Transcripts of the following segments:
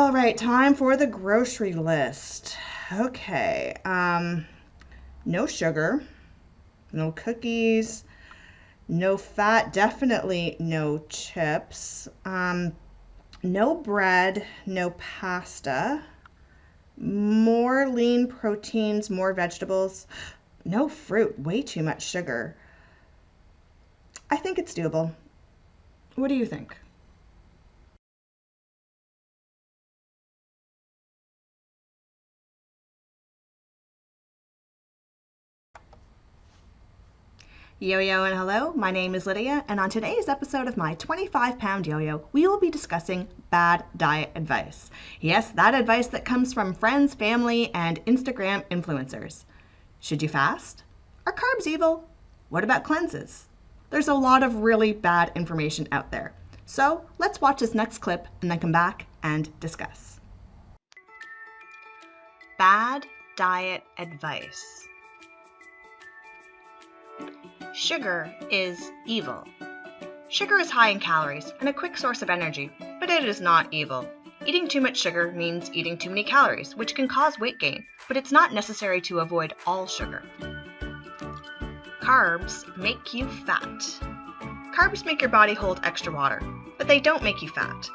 all right, time for the grocery list. Okay, no sugar, no cookies, no fat, definitely no chips, no bread, no pasta, more lean proteins, more vegetables, no fruit, way too much sugar. I think it's doable. What do you think? Yo-yo and hello, my name is Lydia, and on today's episode of my 25-pound yo-yo, we will be discussing bad diet advice. Yes, that advice that comes from friends, family, and Instagram influencers. Should you fast? Are carbs evil? What about cleanses? There's a lot of really bad information out there. So let's watch this next clip and then come back and discuss. Bad diet advice. Sugar is evil. Sugar is high in calories and a quick source of energy, but it is not evil. Eating too much sugar means eating too many calories, which can cause weight gain, but it's not necessary to avoid all sugar. Carbs make you fat. Carbs make your body hold extra water, but they don't make you fat.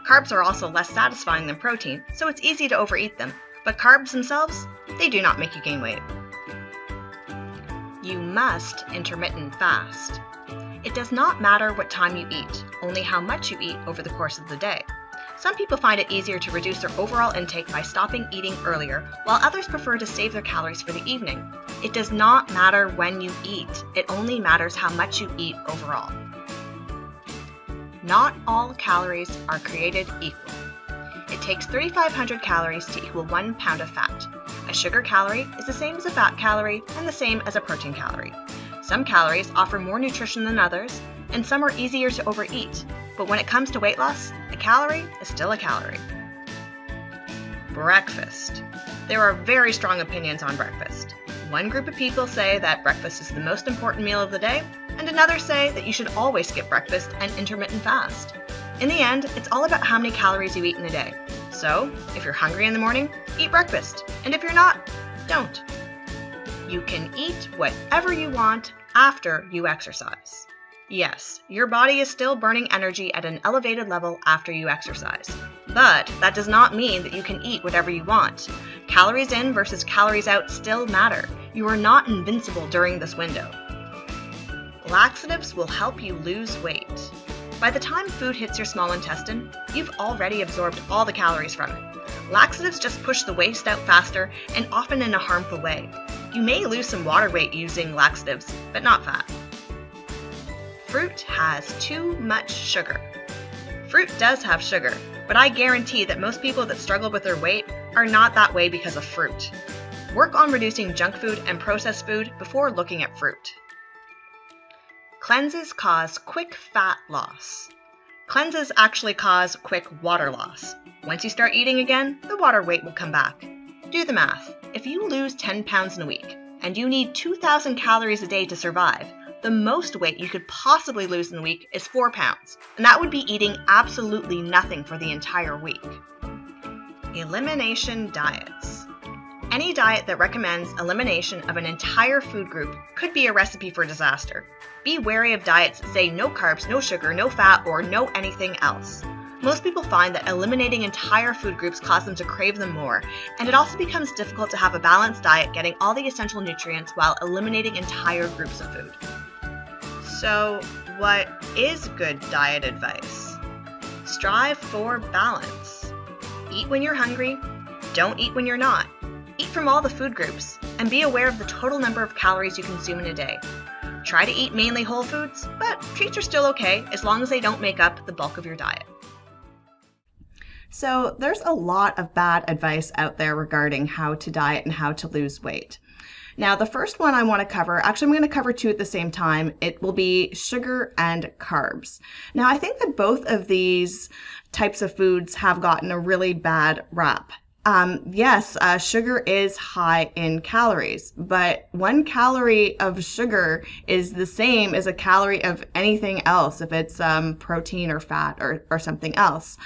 Carbs are also less satisfying than protein, so it's easy to overeat them, but carbs themselves, they do not make you gain weight. You must intermittent fast. It does not matter what time you eat, only how much you eat over the course of the day. Some people find it easier to reduce their overall intake by stopping eating earlier, while others prefer to save their calories for the evening. It does not matter when you eat, it only matters how much you eat overall. Not all calories are created equal. It takes 3,500 calories to equal 1 pound of fat. A sugar calorie is the same as a fat calorie and the same as a protein calorie. Some calories offer more nutrition than others, and some are easier to overeat. But when it comes to weight loss, a calorie is still a calorie. Breakfast. There are very strong opinions on breakfast. One group of people say that breakfast is the most important meal of the day, and another say that you should always skip breakfast and intermittent fast. In the end, it's all about how many calories you eat in a day. So, if you're hungry in the morning, eat breakfast. And if you're not, don't. You can eat whatever you want after you exercise. Yes, your body is still burning energy at an elevated level after you exercise. But that does not mean that you can eat whatever you want. Calories in versus calories out still matter. You are not invincible during this window. Laxatives will help you lose weight. By the time food hits your small intestine, you've already absorbed all the calories from it. Laxatives just push the waste out faster and often in a harmful way. You may lose some water weight using laxatives, but not fat. Fruit has too much sugar. Fruit does have sugar, but I guarantee that most people that struggle with their weight are not that way because of fruit. Work on reducing junk food and processed food before looking at fruit. Cleanses cause quick fat loss. Cleanses actually cause quick water loss. Once you start eating again, the water weight will come back. Do the math. If you lose 10 pounds in a week, and you need 2,000 calories a day to survive, the most weight you could possibly lose in a week is 4 pounds, and that would be eating absolutely nothing for the entire week. Elimination diets. Any diet that recommends elimination of an entire food group could be a recipe for disaster. Be wary of diets that say no carbs, no sugar, no fat, or no anything else. Most people find that eliminating entire food groups causes them to crave them more, and it also becomes difficult to have a balanced diet getting all the essential nutrients while eliminating entire groups of food. So, what is good diet advice? Strive for balance. Eat when you're hungry, don't eat when you're not. Eat from all the food groups, and be aware of the total number of calories you consume in a day. Try to eat mainly whole foods, but treats are still okay as long as they don't make up the bulk of your diet. So there's a lot of bad advice out there regarding how to diet and how to lose weight. Now, the first one I want to cover, actually I'm going to cover two at the same time. It will be sugar and carbs. Now, I think that both of these types of foods have gotten a really bad rap. Yes, sugar is high in calories, but 1 calorie of sugar is the same as a calorie of anything else, if it's protein or fat or something else.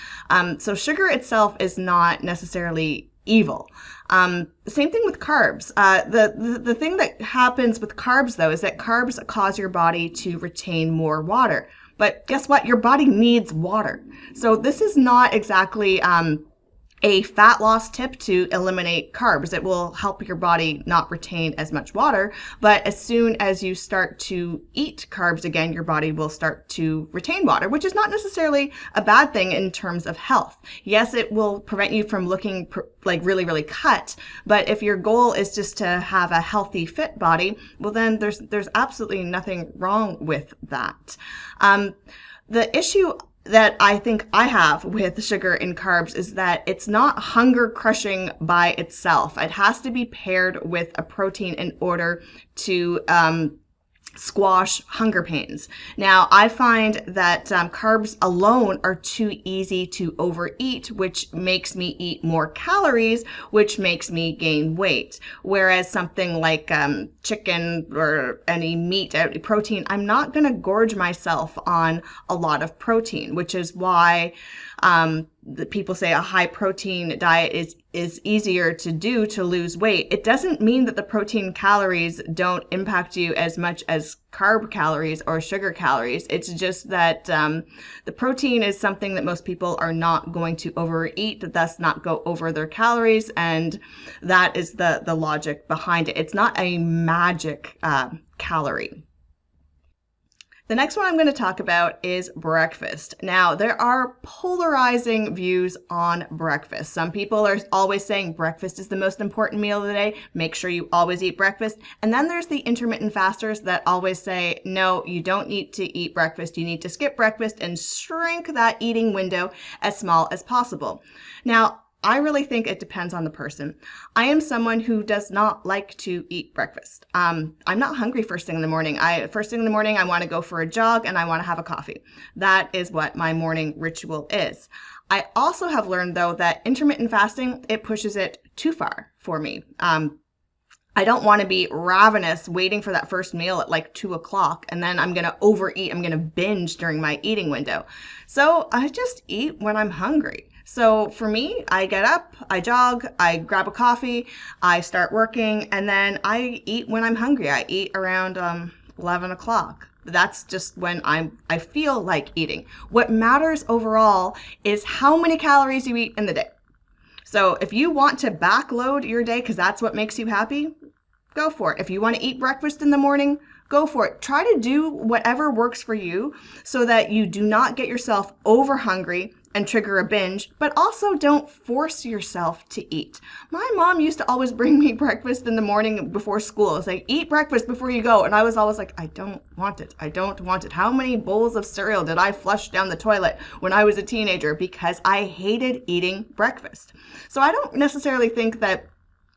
So sugar itself is not necessarily evil. Same thing with carbs. The thing that happens with carbs, though, is that carbs cause your body to retain more water. But guess what? Your body needs water. So this is not exactly a fat loss tip to eliminate carbs. It will help your body not retain as much water, but as soon as you start to eat carbs again, your body will start to retain water, which is not necessarily a bad thing in terms of health. Yes, it will prevent you from looking like really, really cut, but if your goal is just to have a healthy, fit body, well then there's absolutely nothing wrong with that. The issue that I think I have with sugar and carbs is that it's not hunger crushing by itself. It has to be paired with a protein in order to squash hunger pains. Now, I find that carbs alone are too easy to overeat, which makes me eat more calories, which makes me gain weight. Whereas something like chicken or any meat, any protein, I'm not going to gorge myself on a lot of protein, which is why the people say a high protein diet is easier to do to lose weight. It doesn't mean that the protein calories don't impact you as much as carb calories or sugar calories. It's just that the protein is something that most people are not going to overeat, thus not go over their calories, and that is the logic behind it. It's not a magic calorie. The next one I'm going to talk about is breakfast. Now, there are polarizing views on breakfast. Some people are always saying breakfast is the most important meal of the day. Make sure you always eat breakfast. And then there's the intermittent fasters that always say, no, you don't need to eat breakfast. You need to skip breakfast and shrink that eating window as small as possible. Now, I really think it depends on the person. I am someone who does not like to eat breakfast. I'm not hungry first thing in the morning. First thing in the morning, I want to go for a jog and I want to have a coffee. That is what my morning ritual is. I also have learned, though, that intermittent fasting, it pushes it too far for me. I don't want to be ravenous waiting for that first meal at like 2 o'clock, and then I'm going to overeat. I'm going to binge during my eating window. So I just eat when I'm hungry. So for me, I get up, I jog, I grab a coffee, I start working, and then I eat when I'm hungry. I eat around 11 o'clock. That's just when I feel like eating. What matters overall is how many calories you eat in the day. So if you want to backload your day because that's what makes you happy, go for it. If you want to eat breakfast in the morning, go for it. Try to do whatever works for you so that you do not get yourself over hungry and trigger a binge, but also don't force yourself to eat. My mom used to always bring me breakfast in the morning before school. It's like, eat breakfast before you go. And I was always like, I don't want it. I don't want it. How many bowls of cereal did I flush down the toilet when I was a teenager because I hated eating breakfast? So I don't necessarily think that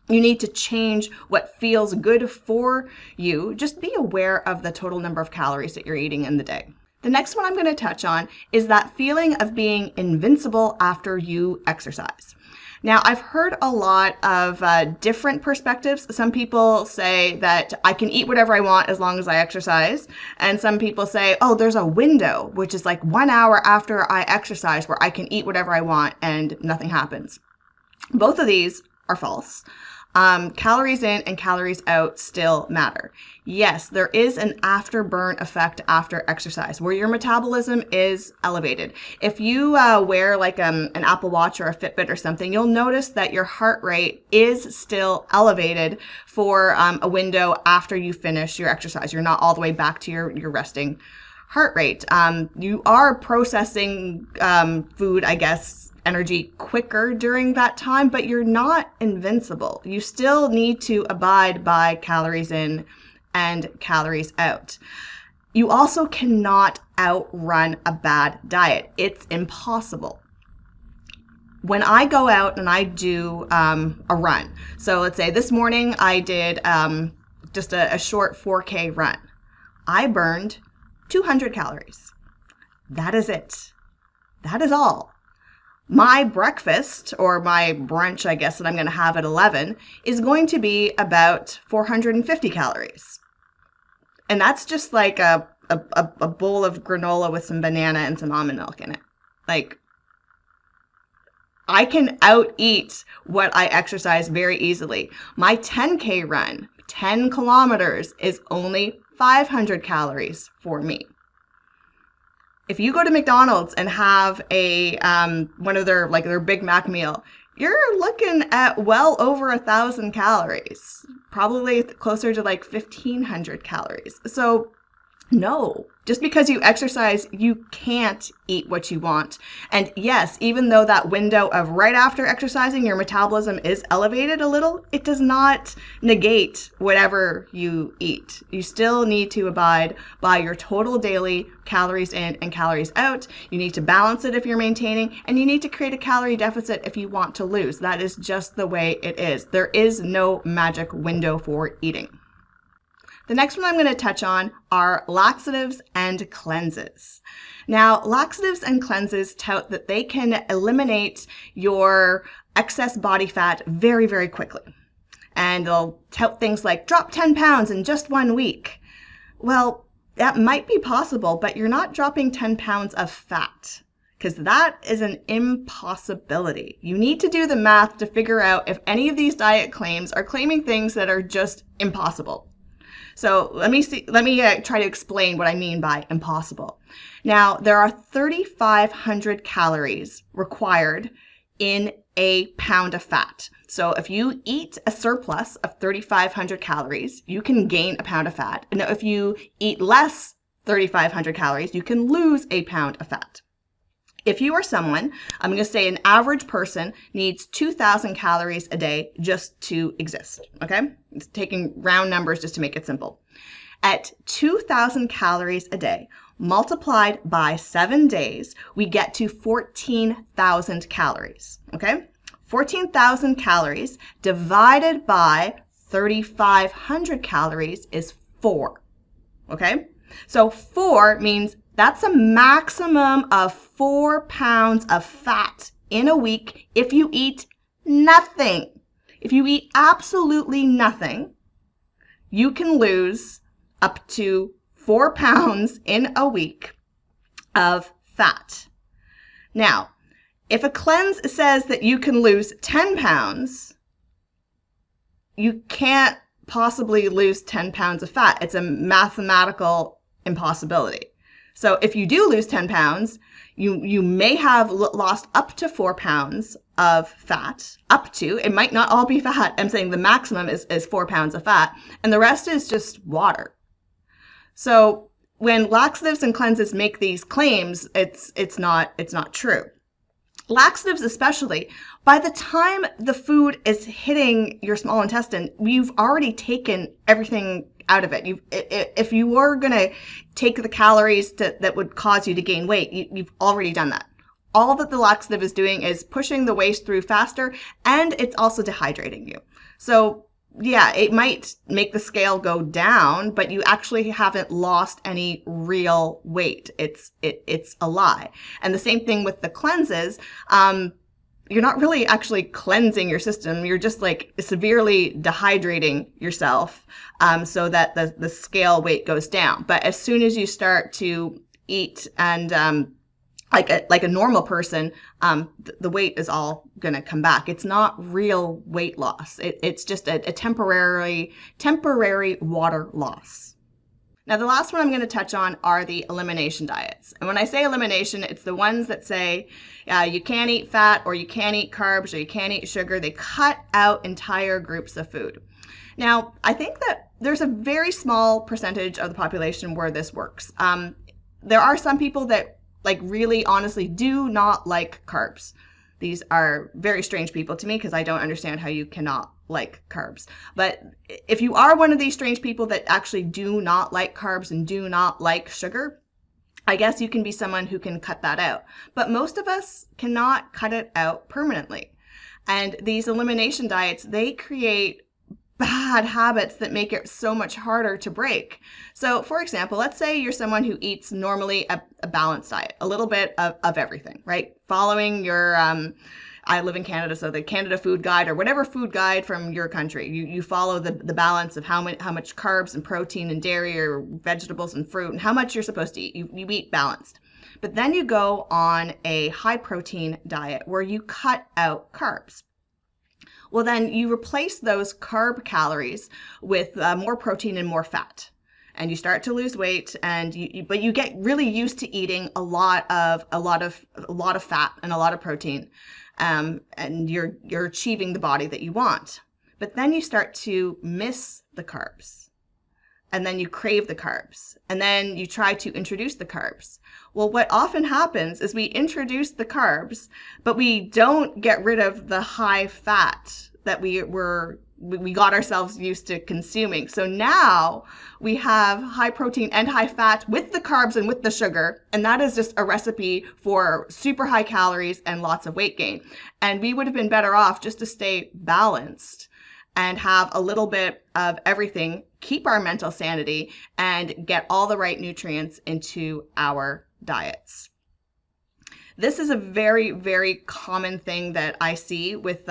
you need to change what feels good for you. Just be aware of the total number of calories that you're eating in the day. The next one I'm going to touch on is that feeling of being invincible after you exercise. Now, I've heard a lot of different perspectives. Some people say that I can eat whatever I want as long as I exercise. And some people say, oh, there's a window, which is like 1 hour after I exercise where I can eat whatever I want and nothing happens. Both of these are false. Calories in and calories out still matter. Yes, there is an afterburn effect after exercise where your metabolism is elevated. If you wear like an Apple Watch or a Fitbit or something, you'll notice that your heart rate is still elevated for a window after you finish your exercise. You're not all the way back to your resting heart rate. You are processing food, I guess, energy quicker during that time, but you're not invincible. You still need to abide by calories in and calories out. You also cannot outrun a bad diet. It's impossible. When I go out and I do a run, so let's say this morning I did just a short 4K run, I burned 200 calories. That is it. That is all. my breakfast, or my brunch, I guess, that I'm going to have at 11 is going to be about 450 calories. And that's just like a bowl of granola with some banana and some almond milk in it. Like, I can out eat what I exercise very easily. My 10K run, 10 kilometers, is only 500 calories for me. If you go to McDonald's and have a one of their Big Mac meal, you're looking at well over 1,000 calories, probably closer to like 1,500 calories. So no, just because you exercise, you can't eat what you want. And yes, even though that window of right after exercising, your metabolism is elevated a little, it does not negate whatever you eat. You still need to abide by your total daily calories in and calories out. You need to balance it if you're maintaining, and you need to create a calorie deficit if you want to lose. That is just the way it is. There is no magic window for eating. The next one I'm going to touch on are laxatives and cleanses. Now, laxatives and cleanses tout that they can eliminate your excess body fat very, very quickly. And they'll tout things like drop 10 pounds in just 1 week. Well, that might be possible, but you're not dropping 10 pounds of fat, because that is an impossibility. You need to do the math to figure out if any of these diet claims are claiming things that are just impossible. So let me try to explain what I mean by impossible. Now, there are 3,500 calories required in a pound of fat. So if you eat a surplus of 3,500 calories, you can gain a pound of fat. And if you eat less 3,500 calories, you can lose a pound of fat. If you are someone, I'm going to say an average person needs 2,000 calories a day just to exist, okay? It's taking round numbers just to make it simple. At 2,000 calories a day, multiplied by 7 days, we get to 14,000 calories, okay? 14,000 calories divided by 3,500 calories is 4, okay? So 4 means that's a maximum of 4 pounds of fat in a week if you eat nothing. If you eat absolutely nothing, you can lose up to 4 pounds in a week of fat. Now, if a cleanse says that you can lose 10 pounds, you can't possibly lose 10 pounds of fat. It's a mathematical impossibility. So if you do lose 10 pounds, you may have lost up to 4 pounds of fat. Up to. It might not all be fat. I'm saying the maximum is 4 pounds of fat, and the rest is just water. So when laxatives and cleanses make these claims, it's not true. Laxatives especially, by the time the food is hitting your small intestine, you've already taken everything out of it. If you were going to take the calories that would cause you to gain weight, you've already done that. All that the laxative is doing is pushing the waste through faster, and it's also dehydrating you. So yeah, it might make the scale go down, but you actually haven't lost any real weight. It's a lie. And the same thing with the cleanses. You're not really actually cleansing your system. You're just like severely dehydrating yourself so that the scale weight goes down. But as soon as you start to eat and like a normal person, the weight is all going to come back. It's not real weight loss. It's just a temporary water loss. Now, the last one I'm going to touch on are the elimination diets. And when I say elimination, it's the ones that say you can't eat fat, or you can't eat carbs, or you can't eat sugar. They cut out entire groups of food. Now, I think that there's a very small percentage of the population where this works. There are some people that really honestly do not like carbs. These are very strange people to me because I don't understand how you cannot like carbs. But if you are one of these strange people that actually do not like carbs and do not like sugar, I guess you can be someone who can cut that out. But most of us cannot cut it out permanently. And these elimination diets, they create bad habits that make it so much harder to break. So, for example, let's say you're someone who eats normally a balanced diet, a little bit of everything, right? Following your, I live in Canada, so the Canada Food Guide or whatever food guide from your country, you follow the balance of how much carbs and protein and dairy or vegetables and fruit and how much you're supposed to eat. You eat balanced. But then you go on a high protein diet where you cut out carbs. Well, then you replace those carb calories with more protein and more fat. And you start to lose weight, but you get really used to eating a lot of fat and a lot of protein, and you're achieving the body that you want. But then you start to miss the carbs, and then you crave the carbs, and then you try to introduce the carbs. Well, what often happens is we introduce the carbs, but we don't get rid of the high fat that we got ourselves used to consuming. So now we have high protein and high fat with the carbs and with the sugar, and that is just a recipe for super high calories and lots of weight gain. And we would have been better off just to stay balanced and have a little bit of everything, keep our mental sanity, and get all the right nutrients into our diets. This is a very, very common thing that I see with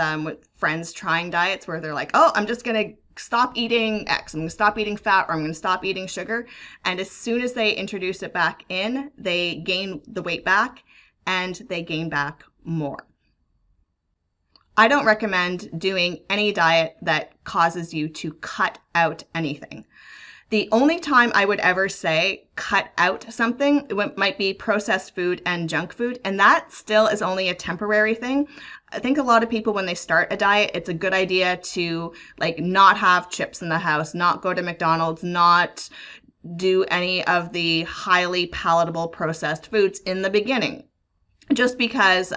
friends trying diets where they're like, oh, I'm just going to stop eating X. I'm going to stop eating fat, or I'm going to stop eating sugar. And as soon as they introduce it back in, they gain the weight back and they gain back more. I don't recommend doing any diet that causes you to cut out anything. The only time I would ever say cut out something might be processed food and junk food, and that still is only a temporary thing. I think a lot of people, when they start a diet, it's a good idea to not have chips in the house, not go to McDonald's, not do any of the highly palatable processed foods in the beginning, just because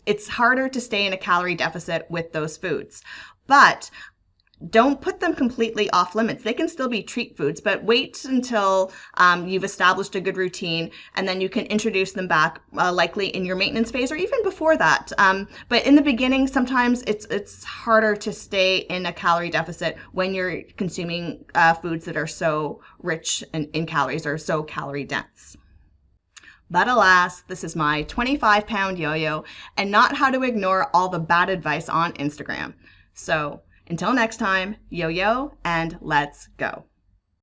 it's harder to stay in a calorie deficit with those foods. But don't put them completely off limits. They can still be treat foods, but wait until you've established a good routine, and then you can introduce them back, likely in your maintenance phase or even before that. But in the beginning, sometimes it's harder to stay in a calorie deficit when you're consuming foods that are so rich in calories or so calorie dense. But alas, this is my 25-pound yo-yo, and not how to ignore all the bad advice on Instagram. So until next time, yo-yo, and let's go.